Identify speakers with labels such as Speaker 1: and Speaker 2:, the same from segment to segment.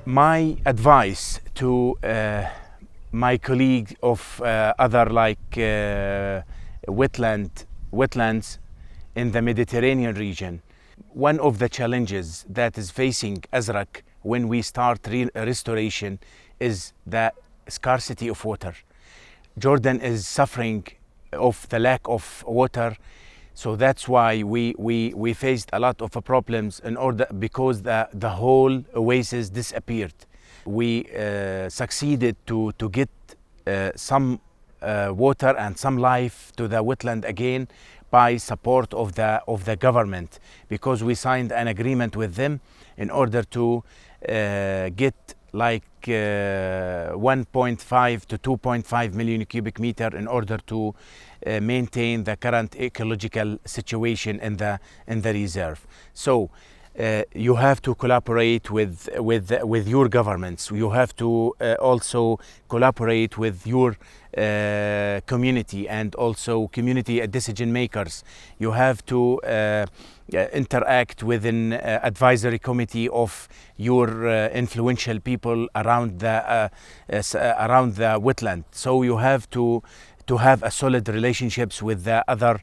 Speaker 1: My advice to my colleague of other wetlands in the Mediterranean region, one of the challenges that is facing Azraq when we start restoration is the scarcity of water. Jordan is suffering of the lack of water, so that's why we faced a lot of problems because the whole oasis disappeared. We succeeded to get some water and some life to the wetland again by support of the government, because we signed an agreement with them in order to get 1.5 to 2.5 million cubic meter in order to maintain the current ecological situation in the reserve. So you have to collaborate with your governments. You have to also collaborate with your community and also community decision makers. You have to interact with an advisory committee of your influential people around the wetland. So you have to have a solid relationships with the other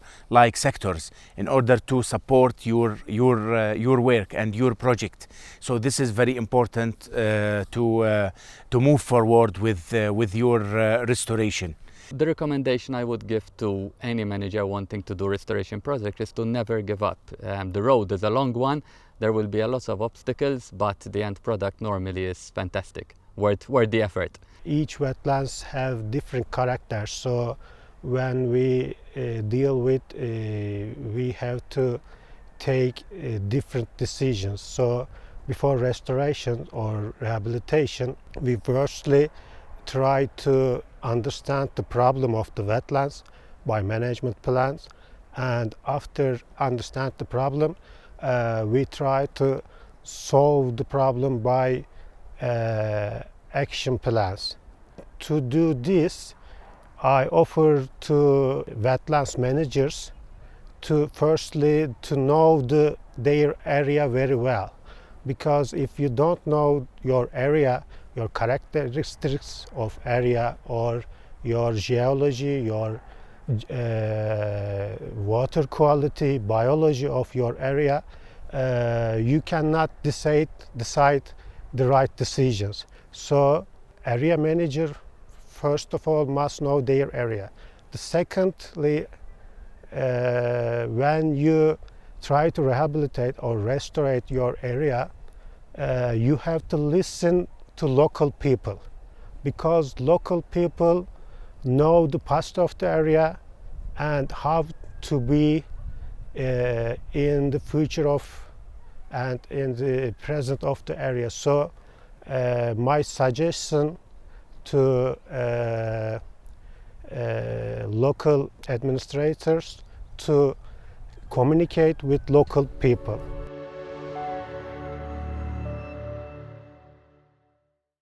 Speaker 1: sectors in order to support your work and your project. So this is very important to move forward with your restoration.
Speaker 2: The recommendation I would give to any manager wanting to do restoration project is to never give up. The road is a long one. There will be a lot of obstacles, but the end product normally is fantastic, worth the effort.
Speaker 3: Each wetlands have different characters, so when we deal with, we have to take different decisions. So before restoration or rehabilitation, we firstly try to understand the problem of the wetlands by management plans, and after understand the problem, we try to solve the problem by action plans. To do this, I offer to wetlands managers to firstly to know their area very well, because if you don't know your area, your characteristics of area or your geology, your water quality, biology of your area, you cannot decide the right decisions. So area manager first of all must know their area. Secondly, when you try to rehabilitate or restore your area, you have to listen to local people, because local people know the past of the area and how to be in the future of and in the present of the area. So my suggestion to local administrators to communicate with local people.